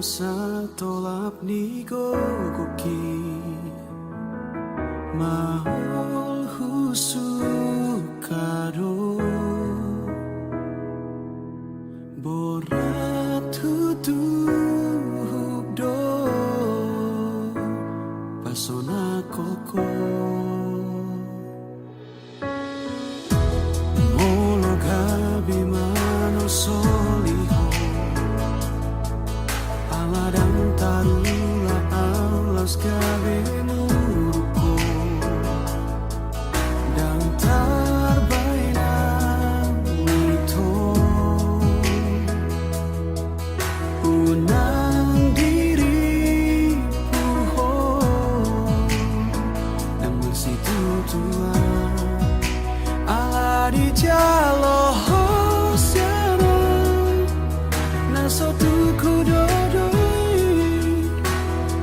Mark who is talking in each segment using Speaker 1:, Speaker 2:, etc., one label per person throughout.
Speaker 1: sa tolap ni gogoki mahol husukaro borat hutuhuk do pasona koko molo gabi mano soliho aladang tarula alas gabi muruko dan tarbaina mito unang diri puho dan bersitu tua ala di jalo siapa naso tuku dodoi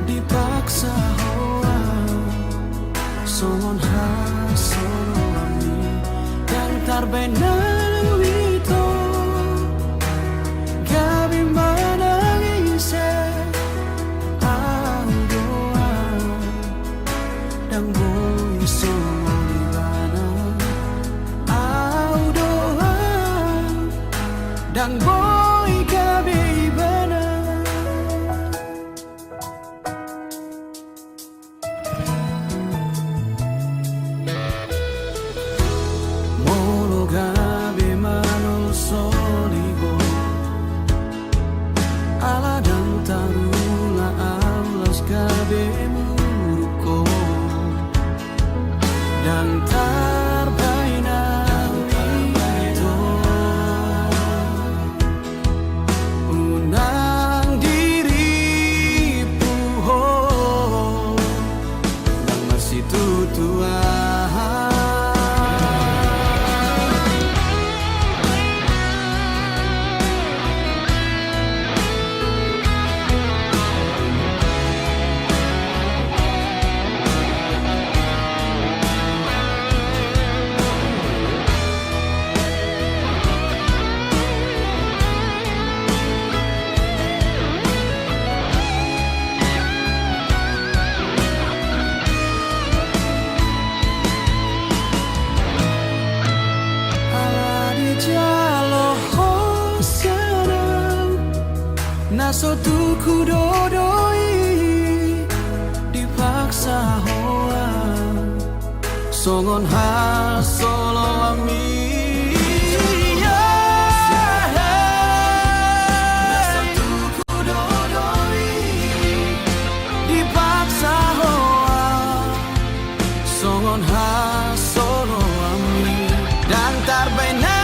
Speaker 1: dipaksa hoa songon hasolami yang tarbenang wito gabi manangise au doa dan boy songon ibana au doa dan boy gabi ibana molo gabi manol soligo ala dan tarula alas gabi muruko dan tarbaina wito unang diri puho dan masih tutua naso tuku dodoi dipaksa hoa songon hasolo ami naso tuku dodoi dipaksa hoa songon hasolo ami dan tarbaina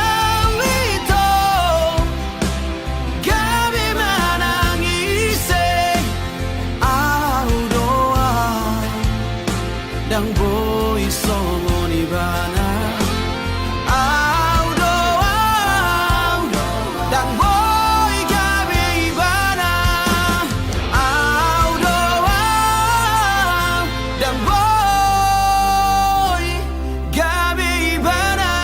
Speaker 1: dan boy songon ibana au doa dan boy gabi ibana au doa dan boy gabi ibana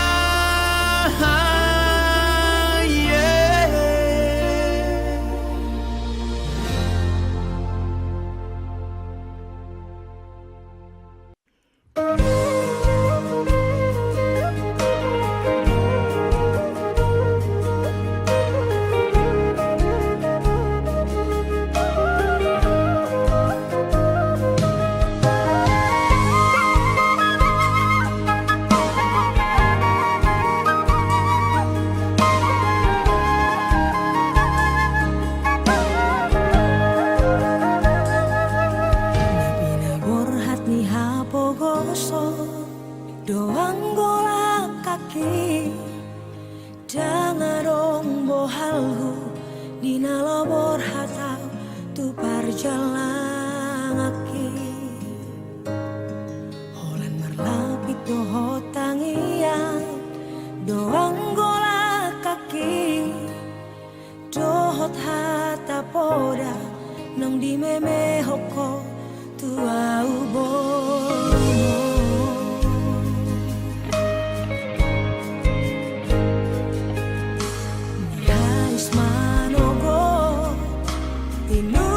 Speaker 1: doang golak kaki dangarong bohalhu dina lobor hatau tu parjalang aki holan marlapit doho tangian doang golak kaki dohot hata poda nong di meme hoko tu au bono Manogo, tinu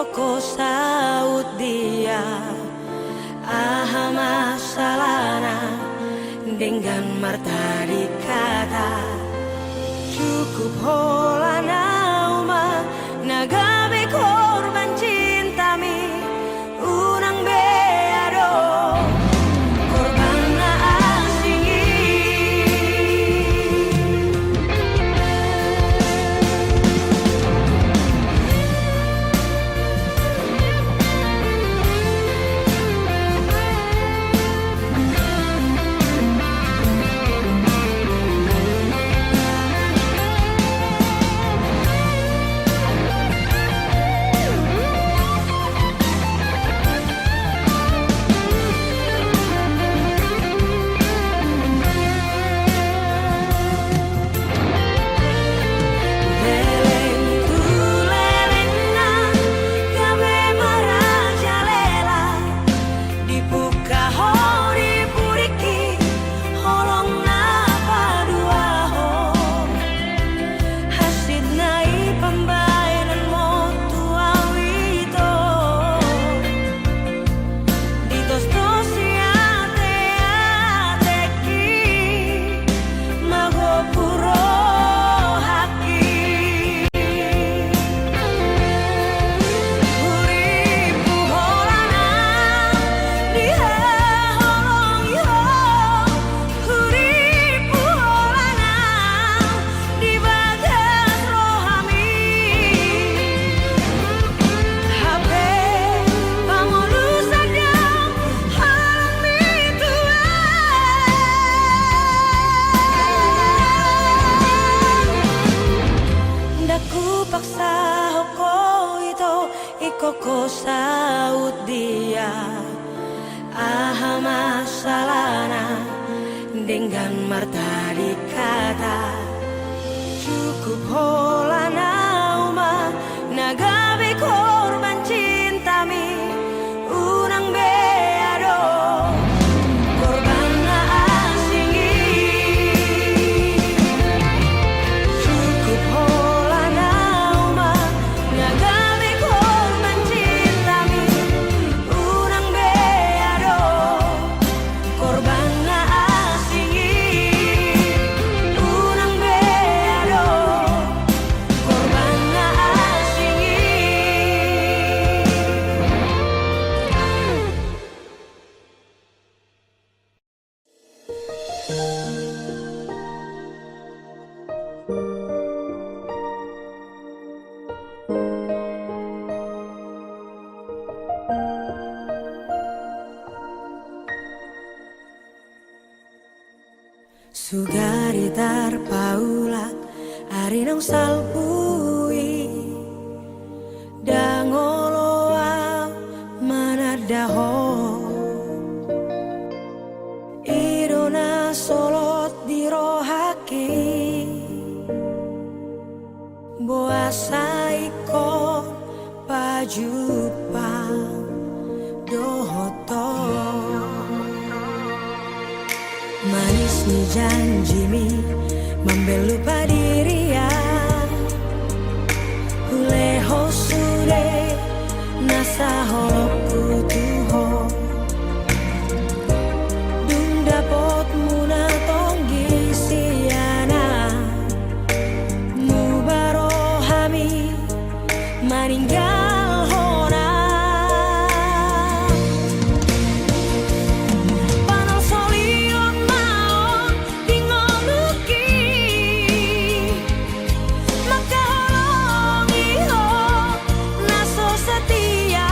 Speaker 1: koko saut dia aha masalahna dengan marta dikata cukup holana uma nagabe korban cintami unang beado korban na asingi koko saut dia aha masalahna dengan marta dikata cukup holana uma nagabe korban cintami unang beado korban na asingi cukup holana uma nagabe korban cintami unang beado korban na asingi unang beado korban na asingi. Sugari tarpaulak arinang salpui dangoloa manadaho irona solot dirohaki boasaiko pajupang dohoto manis ni janjimi membelupa diria huleho sude nasa holoku tuho dunda pot muna tonggi siana mubarohami maninggal hona setia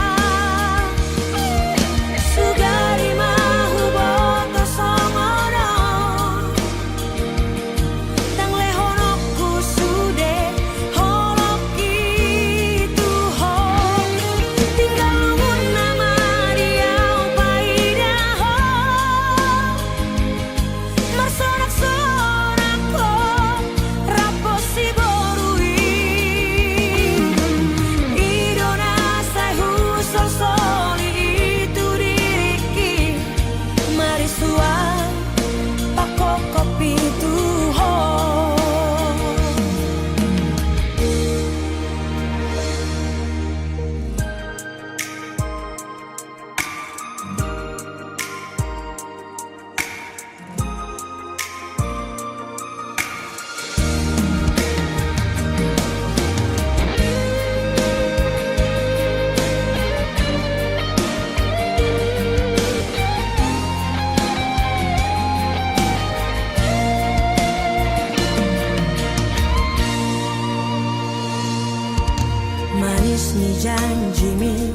Speaker 1: ni janjimi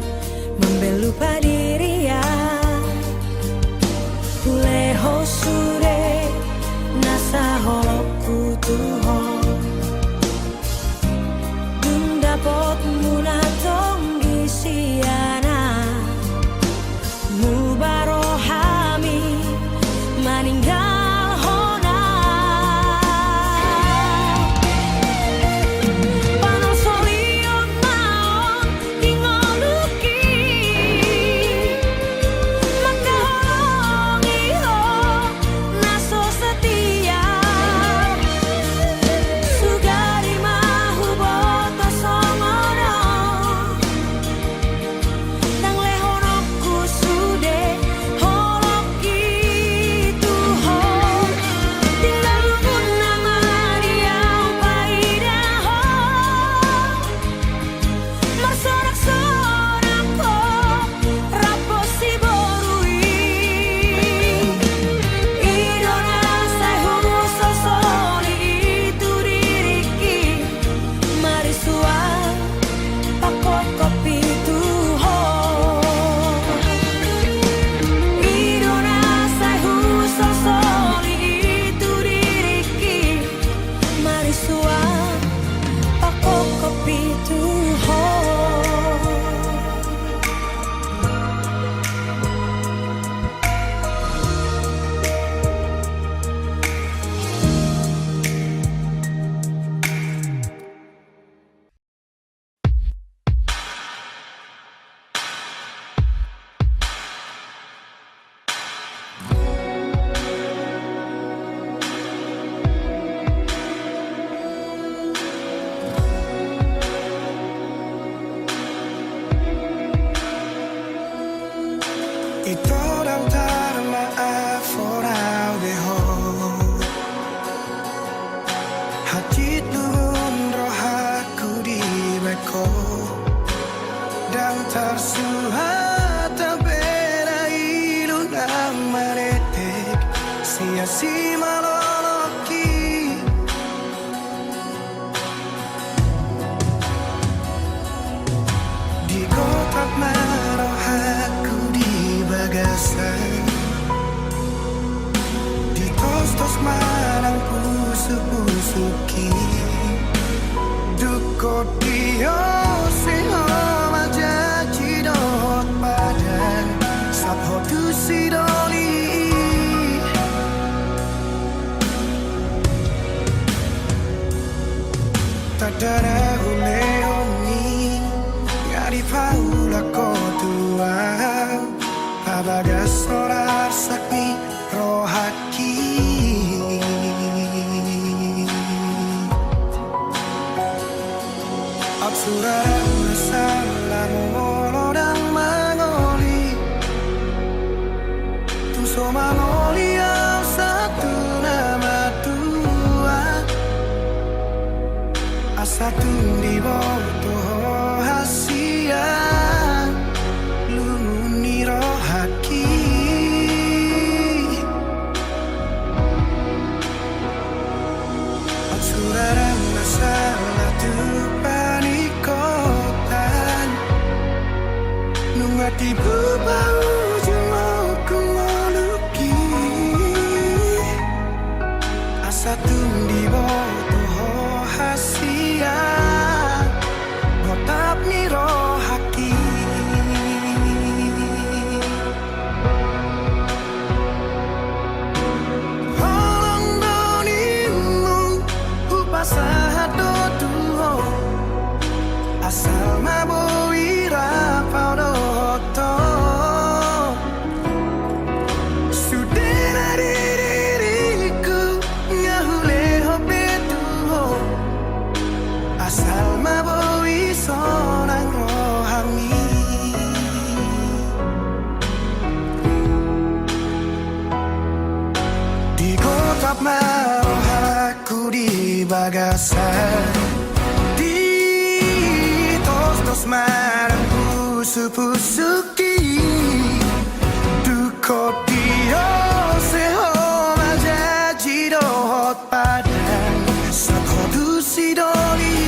Speaker 1: membelupa dirinya Leho sure nasa holoku tuho Dung dapot muna tonggi siana Mubarohami maninggal hona Panon solion maon ingoluki Maka holongi ho naso setia Sugari mahu boto songono Nang lehonokku sude holoki tuho Tinggal lumun nama dia upaidaho Marsorak-sorak ko rapo si borui Idona sahu sosoli itu diriki Marisua pakok kopi tuho Idona sahu sosoli itu diriki Marisua pakok kopi tuho
Speaker 2: Ito daw tarma aforau deho Hatit luhun rohaku di beko Dan tersuhat tabera ilunang maretek Sia-si maloloki Di kotak marohaku di bagasan Di tos-tos marang pusu-pusuki Dukot dio seho majaji dot padan Sapho tu sidoli Tadara huleoni Ngari paula kotua Abagas sorar sakmi rohaki Absurang masalah molo dan mangoli Tuso mangoli yang satu nama tua Asatu di bawah hasia Lumuni rohaki Absurang masalah tu panikotan Nungati bebau jemau kemoluki Asatu di bawah hasia Botap ni rohaki Holong donimu upasahat dotuho Asal maboi rapau doto Sudena diriku ngahuleho betuho Asal maboi sonang rohami Di kotak marohaku di bagasan Di tos-tos marang pusu-pusuki Dukot dio seho majaji dot padan Sakho du sidoli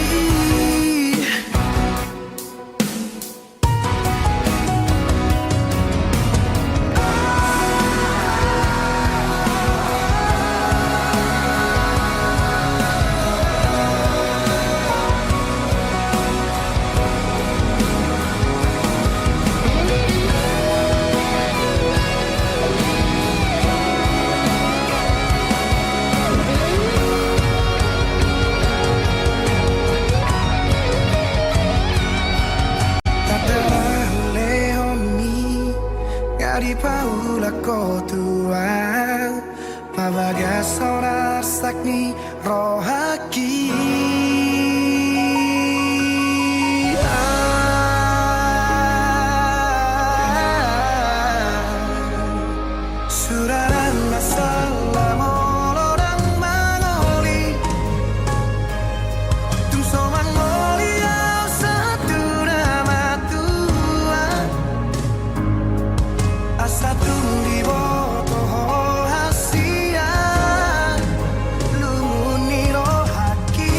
Speaker 2: ni rohaki Suraran masalah molodang mangoli Tum soman molia satu nama Tuhan Asa tum di boto hasia Lumuni rohaki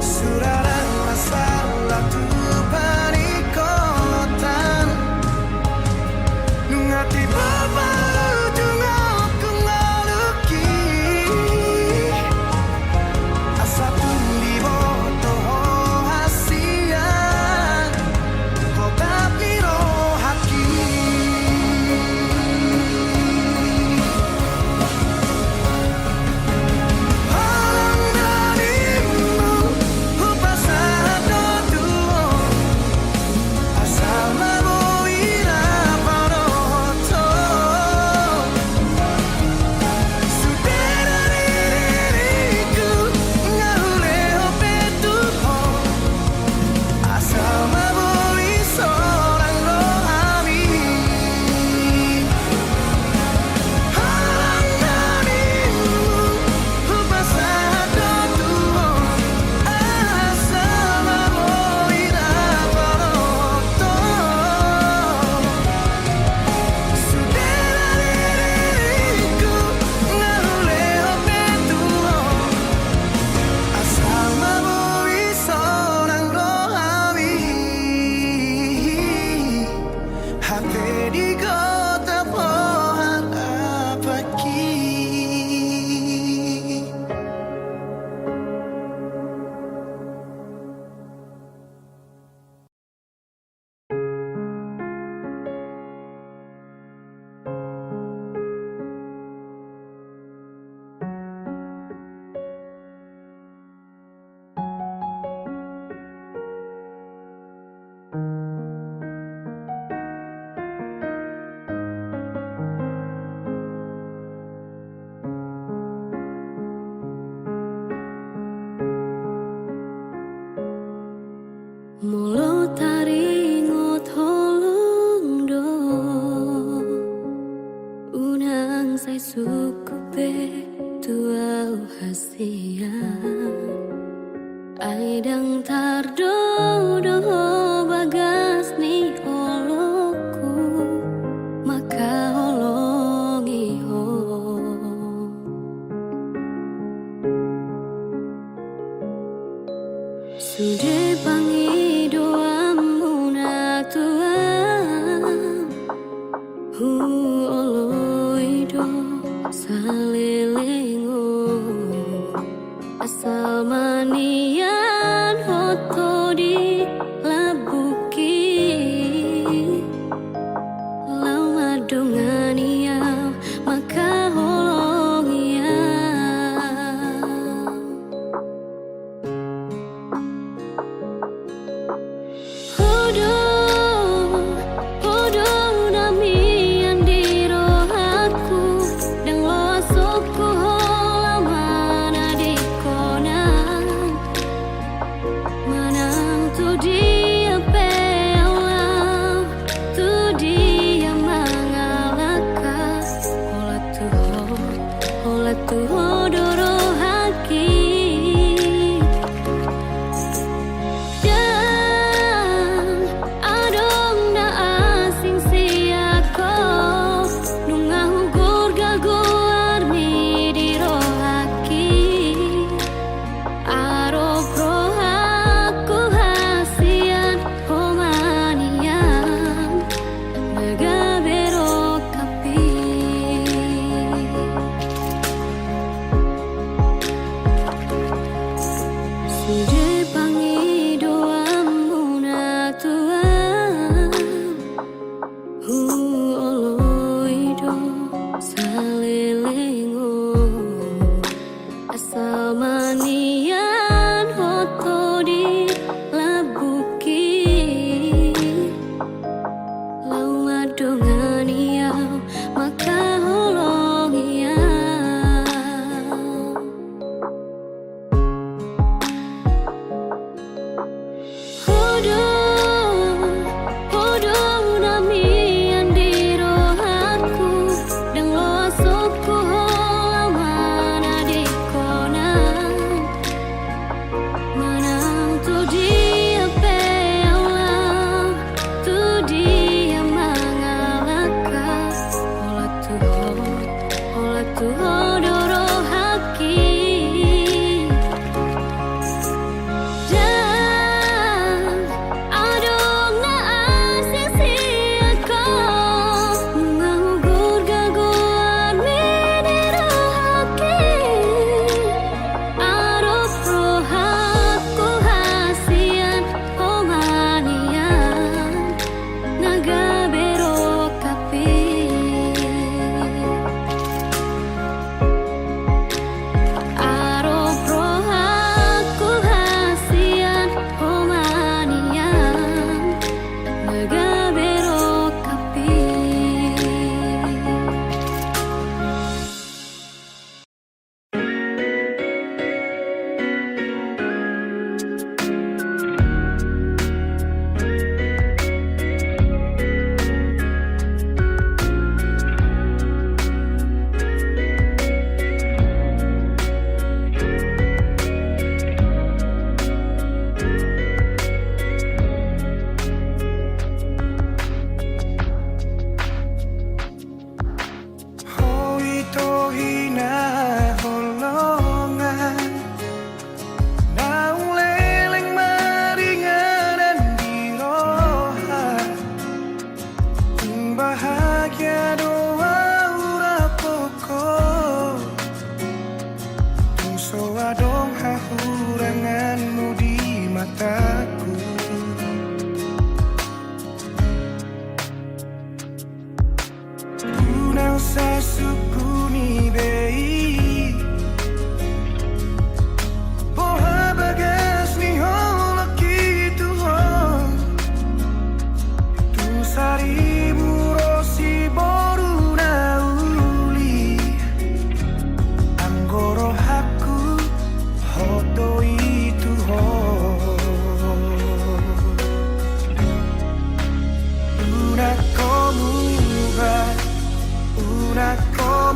Speaker 2: Suraran masalah Tuhan ikotan Nungati baba ujung kemaluki Asa tum di boto hasia Kota piro haki Halang darimu Upasado tuo Asal mabuira paroto Supera diriku Ngahuleo petuho Asal mabuli seorang rohani Halang darimu Upasado tuo Asal mabuira paroto Supera diriku Ngahuleo petuho Asal mabuli seorang rohani Hati di kota pohon apaki
Speaker 1: Mulo taringot holong do Unang say sukupe tuau hasia Aidang tardo do bagas ni holoku Maka holongi ho Sude pangi doamu na tuam Hu oloido salelengo Asal manian hoto di labuki Lau madongan iau maka holong iau Hodo nami andi rohaku Dang loa soko holamana di konan Manang tu dia pealau Tu dia mangalau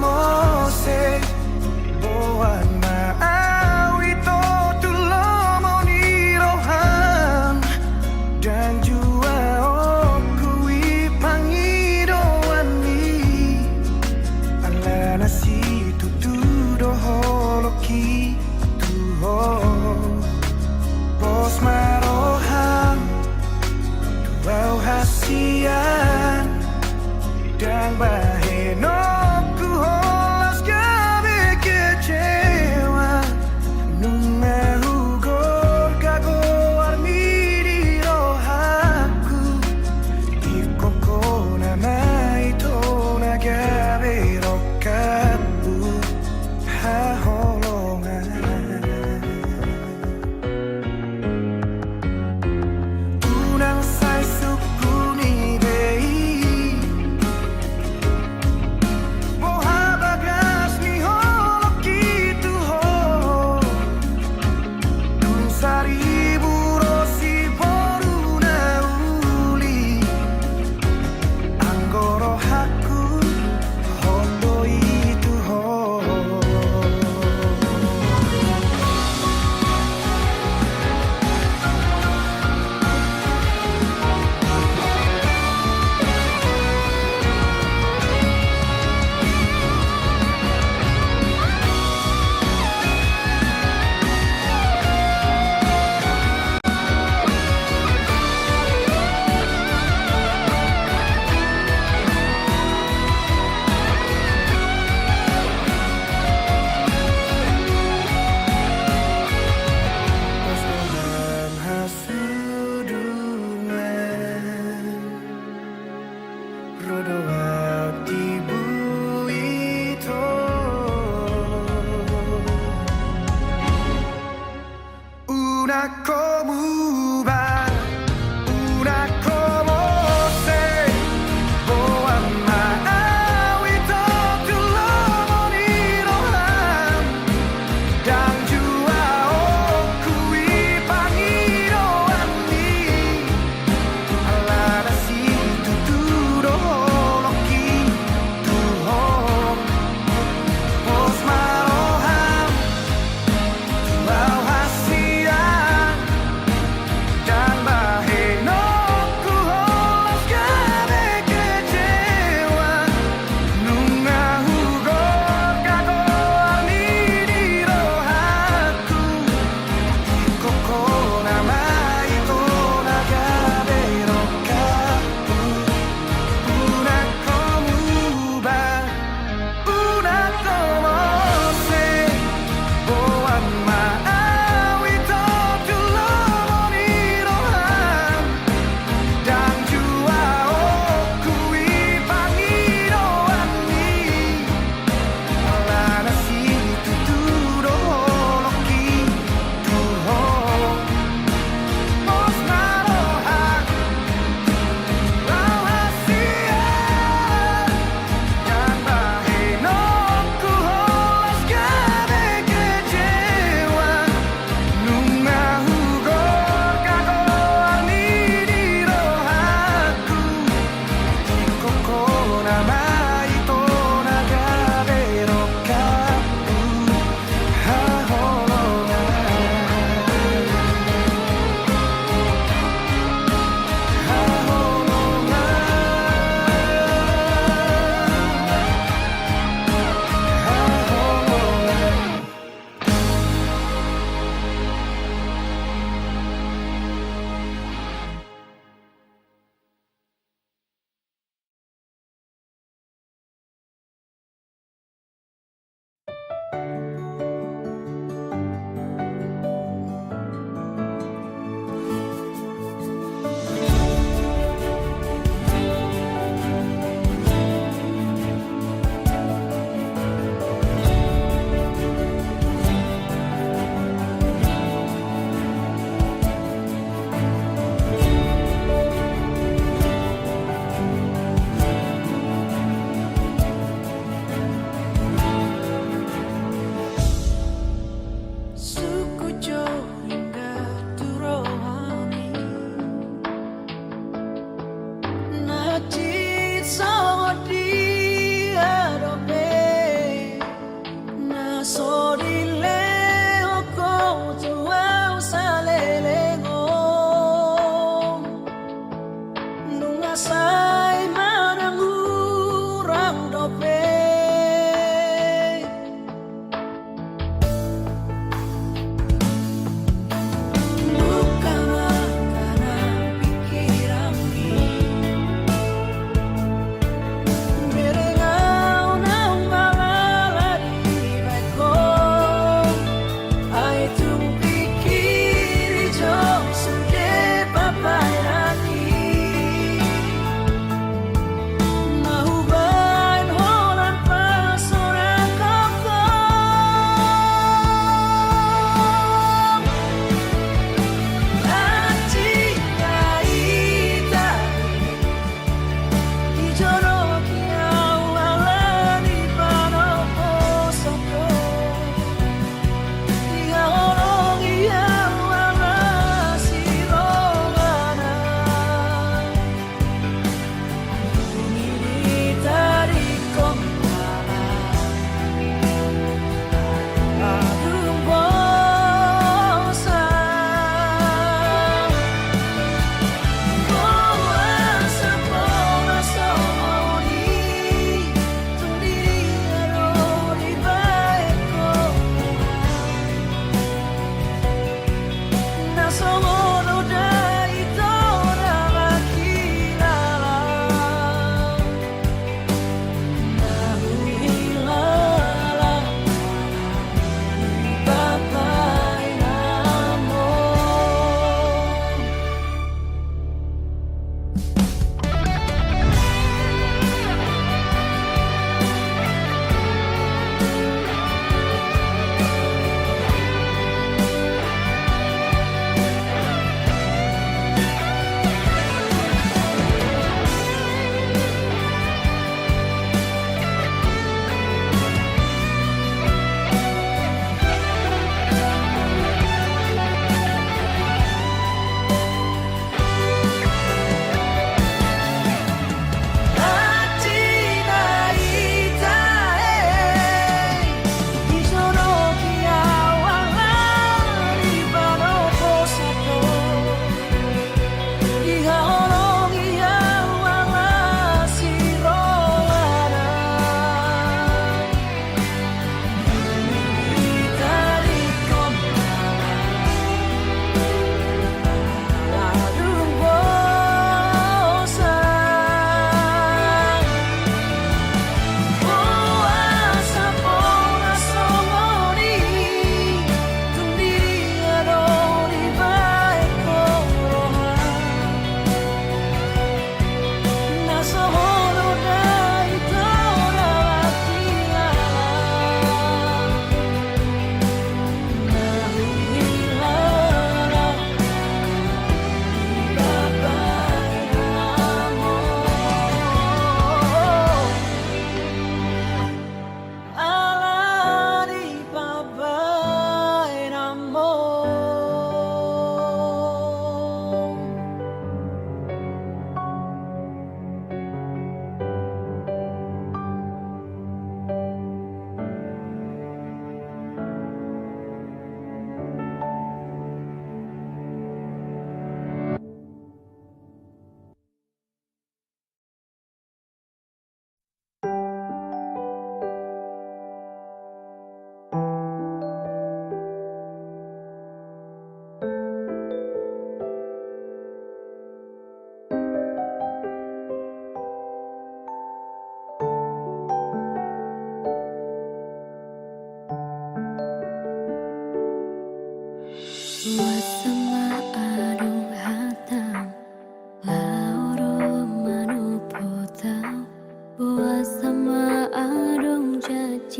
Speaker 2: mo se boan maawi to tulomo ni rohan dan jua okui pangidoan ni ala nasi tutudo holoki tuho bos marohan tuau hasian dan baheno ku holas gabi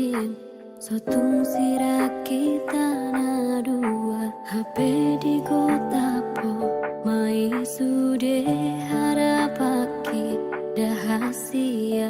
Speaker 1: jin sotung sira kita na dua HP di kota po mai sude harapaki dahasia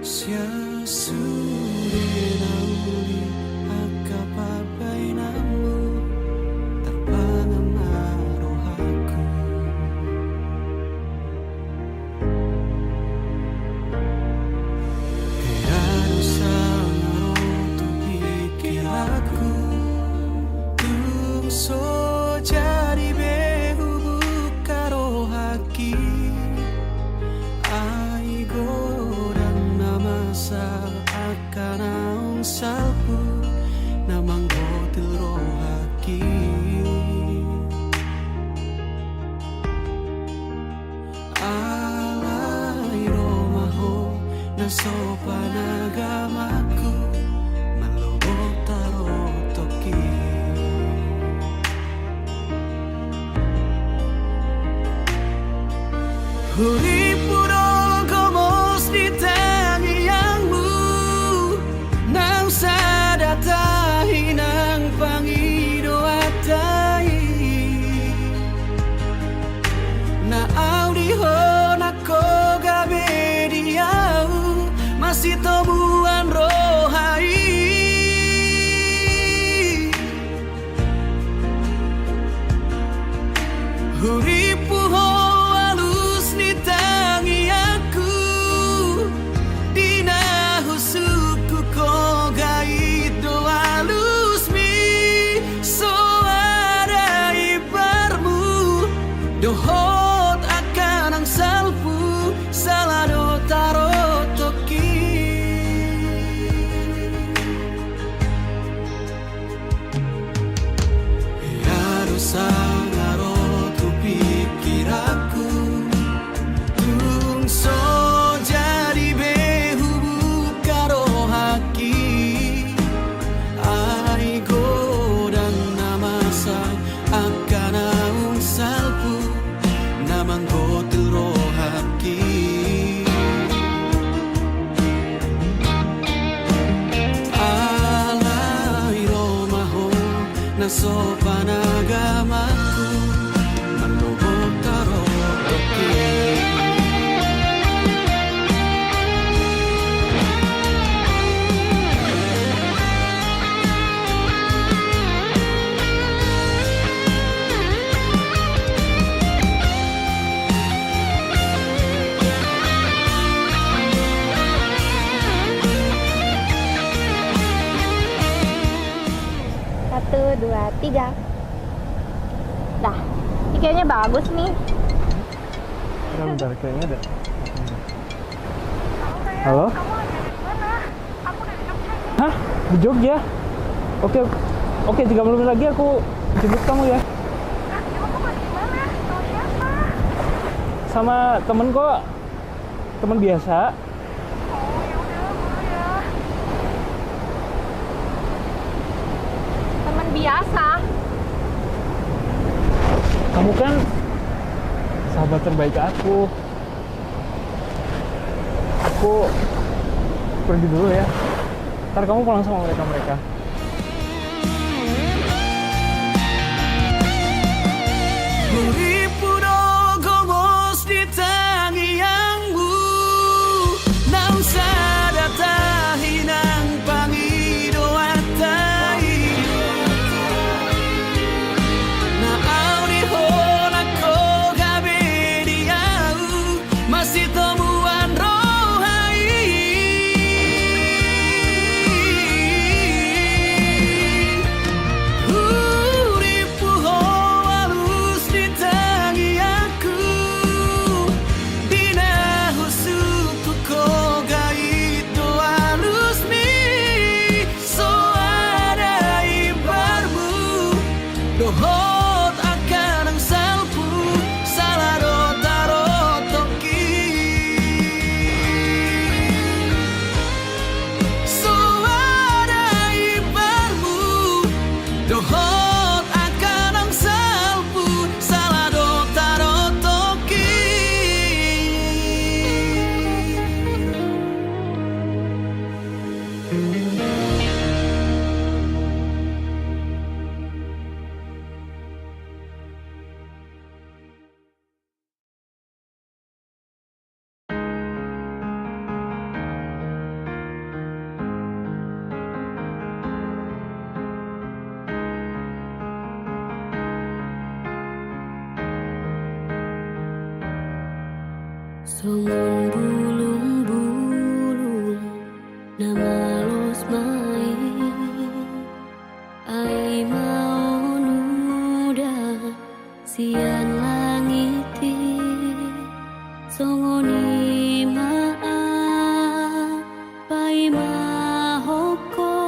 Speaker 2: Sia sudah salpu namang gotil rohaki alai romaho na sopan agamaku malobok tarotoki Huri puro gomos di tangiangmu nang sadatahi nang pangido atai na audiho na ko gabe diau masih tomuan rohai Huri puho dohot akan ang salpu salado tarotoki harus sangarotu pikiraku tung so jadi behu bukaro haki ai godang namasa akan ang salpu namang gotil rohaki alai romaho na sopan agamaku malobok tarotoki
Speaker 3: Satu, dua, tiga. Dah, ini kayaknya bagus nih.
Speaker 4: Bentar, kayaknya ada. Halo? Hah? Di Jogja? Oke, oke, 30 menit lagi aku jemput kamu ya. Sama temen kok, temen biasa.
Speaker 3: Teman biasa.
Speaker 4: Kamu kan sahabat terbaik aku. Aku pergi dulu ya. Ntar kamu pulang sama mereka-mereka.
Speaker 2: Huri puro gomos di tangiangmu nang sadatahi nang pangido atai na audiho na ko gabe diau masih tomuan rohai Huri puho alus di tangiaku dina husuku ko gaito alus mi so ada ibarmu dohot akan ang salpu salado tarotoki so ada ibarmu dohot akan ang salpu salado tarotoki
Speaker 1: Songon bulung-bulung nama los main ai mau nuda sian langiti songoni maa pai mahoko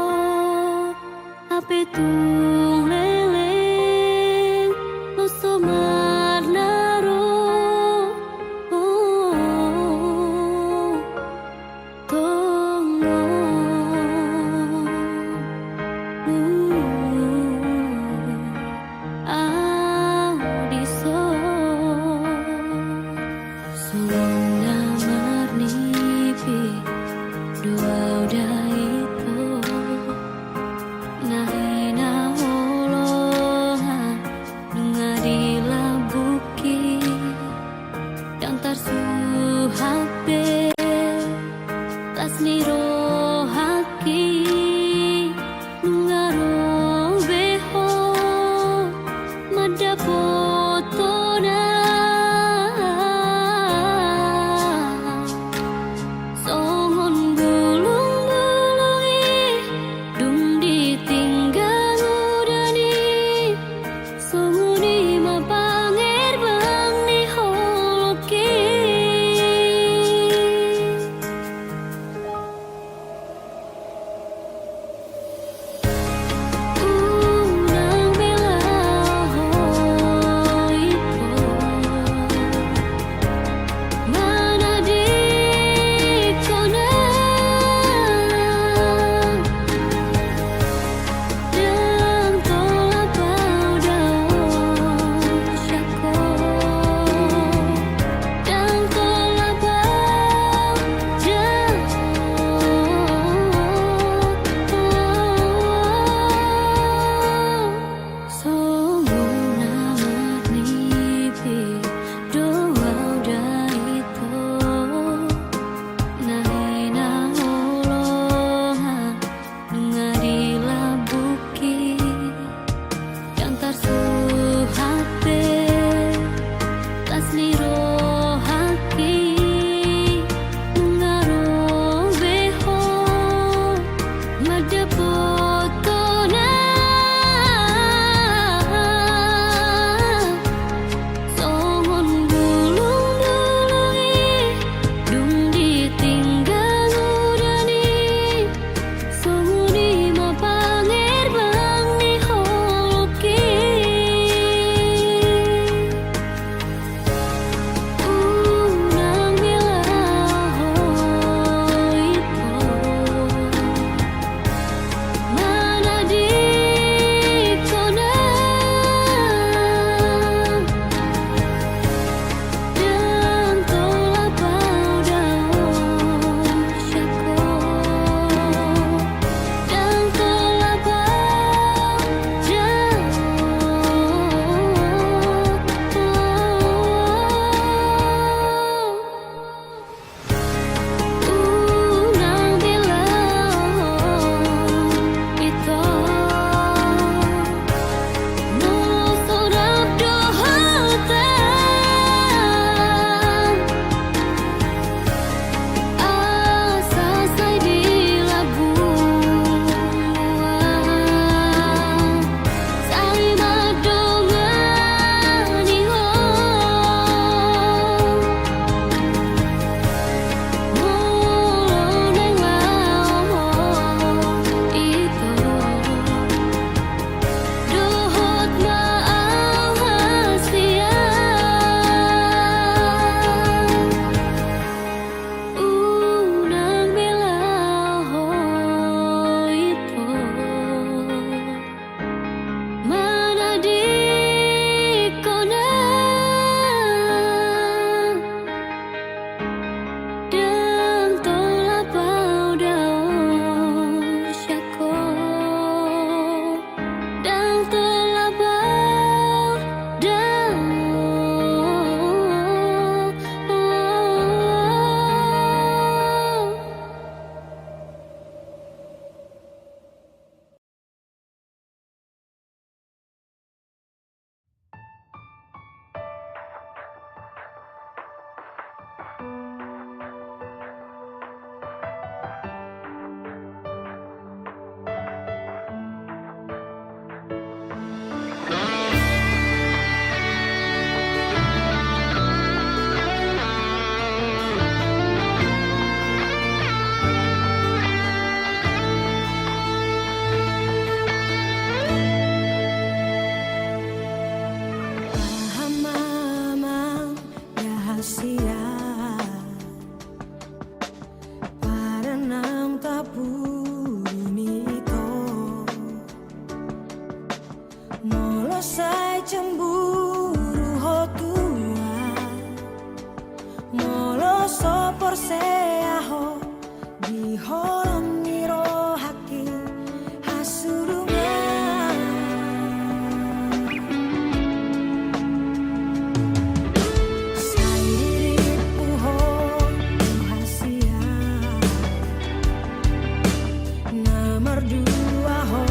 Speaker 5: berdua ho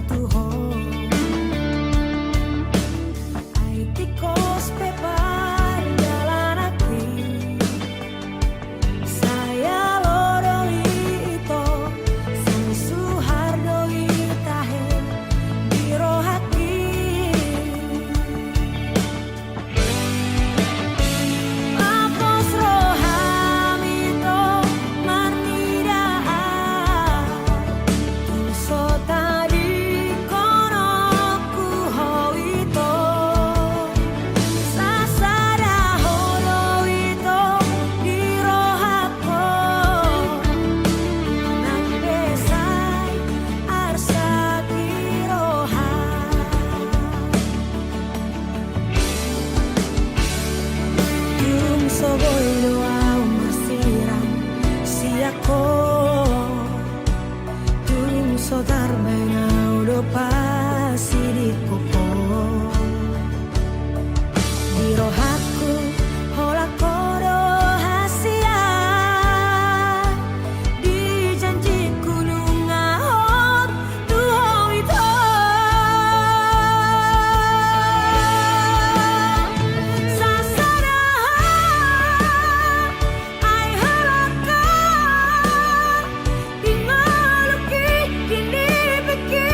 Speaker 5: Tuho ai tikos pepar jalan aki saya loroi ito suhardoi tahe biro haki apos rohamito marnida tulso tadi konoku hoito sasada holoito dirohako nang besai arsaki roha Yung sogoy doa umasiram siako Tung sodar mena udo pasi di koko Di rohaku hola kodo hasia Di janjiku nungahot tuho ito Sasada ay halaka Di maluki kini beki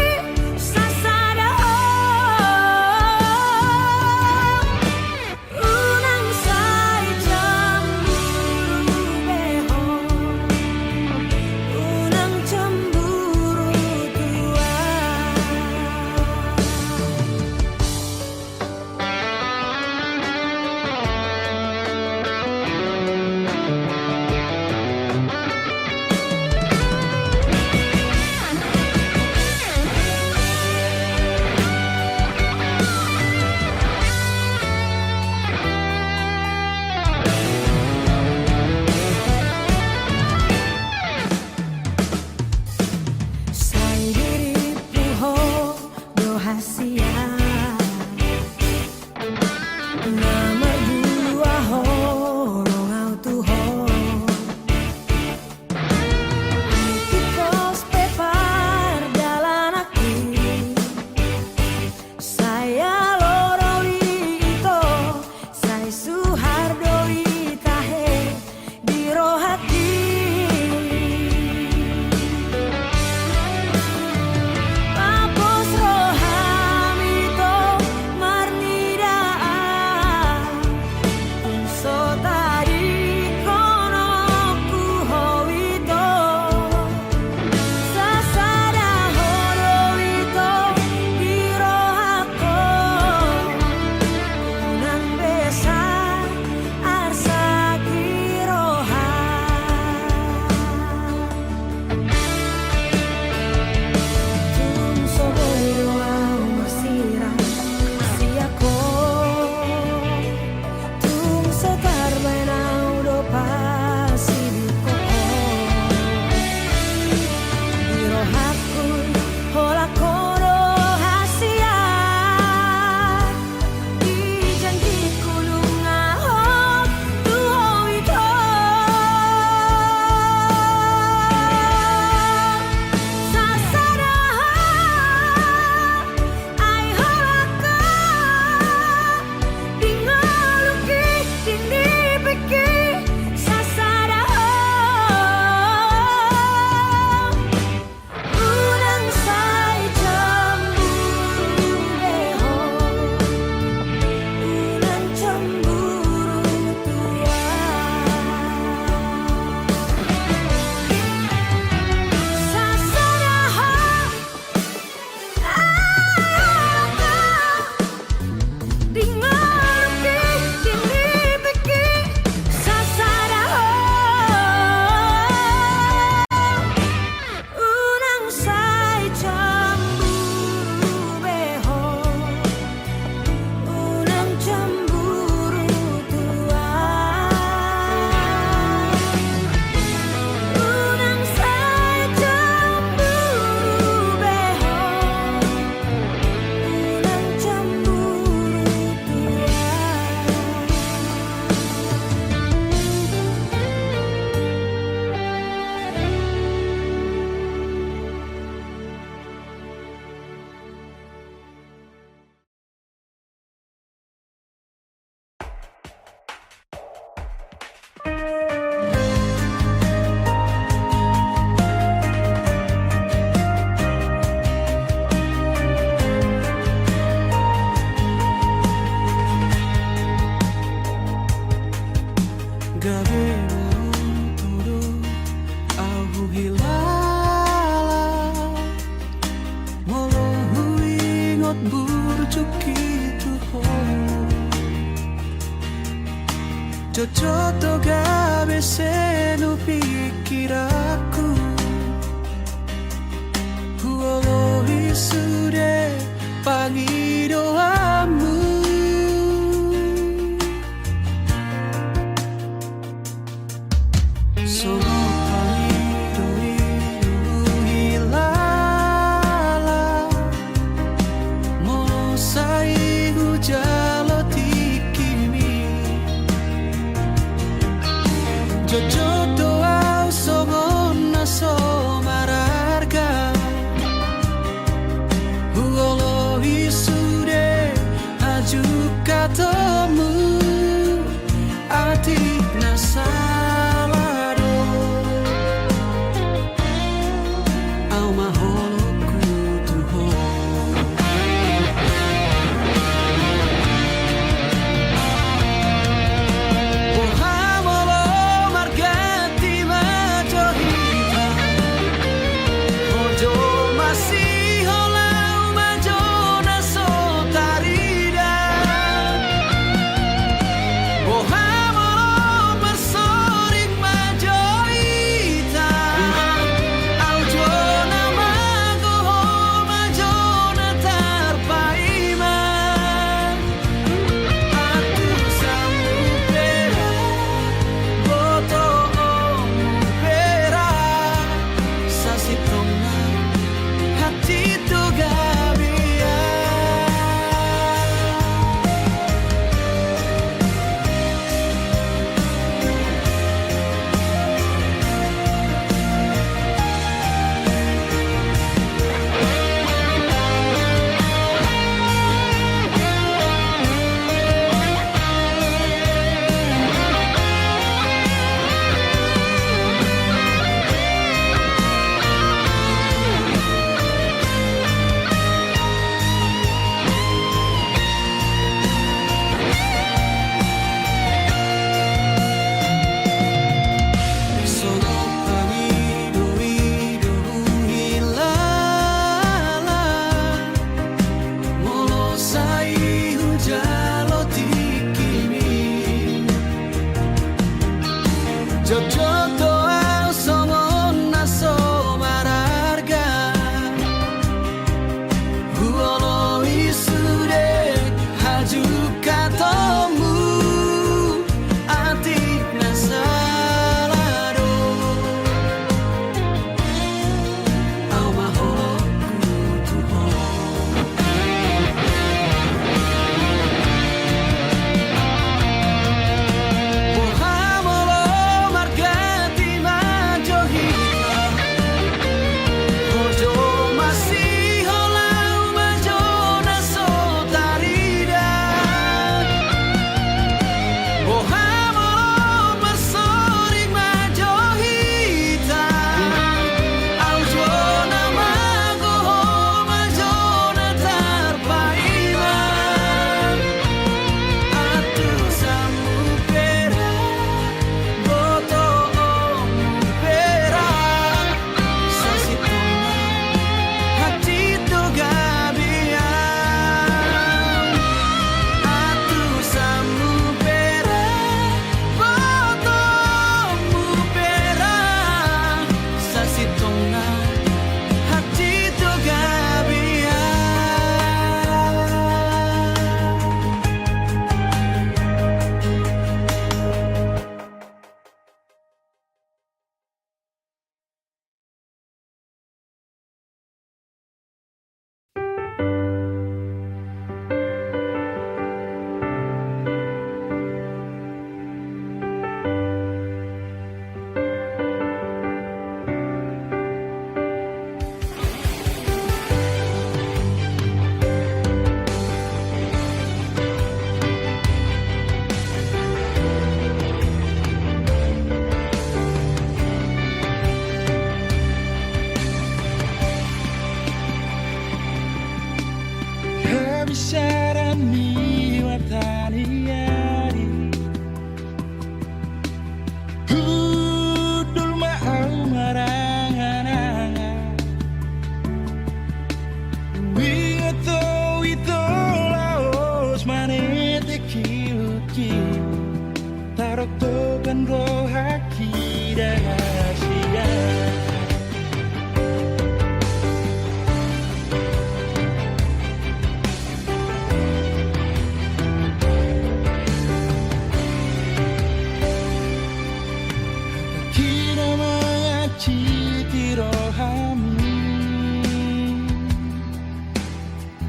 Speaker 2: Joto gabe senu pikiraku Huolohi sude pangi doamu Sono pangi doiru hilala Mosai hujalo tikimi Marokto ben rohaki rahasia. Kira mengaci tirohami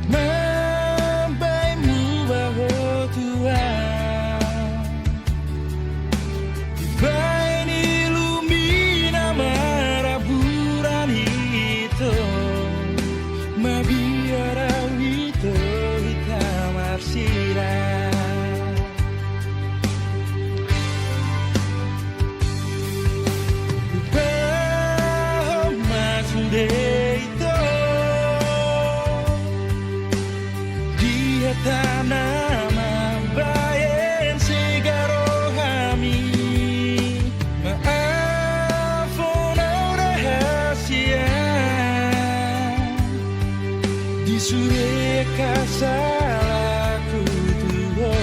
Speaker 2: membaimu bahwa Tuhan bain ilumina maraburan itu mabiara itu hitam arsira. Deito dia tanam bayan segaro kami maafkan rahasia di sore kasalaku Tuhan.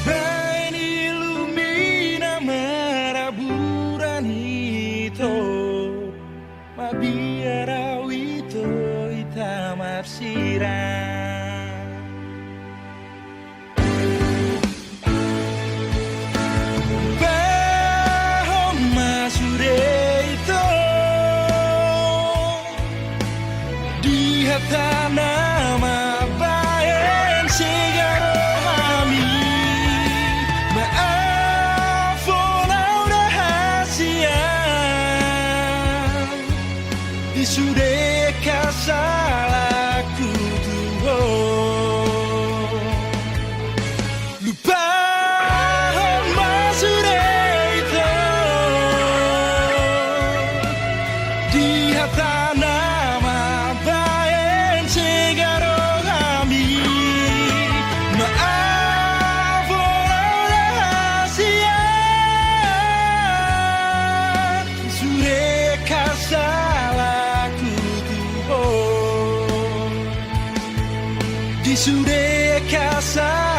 Speaker 2: Bain ilumina maraburan itu mabiara itu hitam arsira. Bahoma sure itu di hata nama bayan segaro kami maafkan rahasia di sore kasalaku Tuhan. Lupa sure itu di hata nama bayan segaro kami maafkan rahasia sure kasalaku Tuhan di sure kasalaku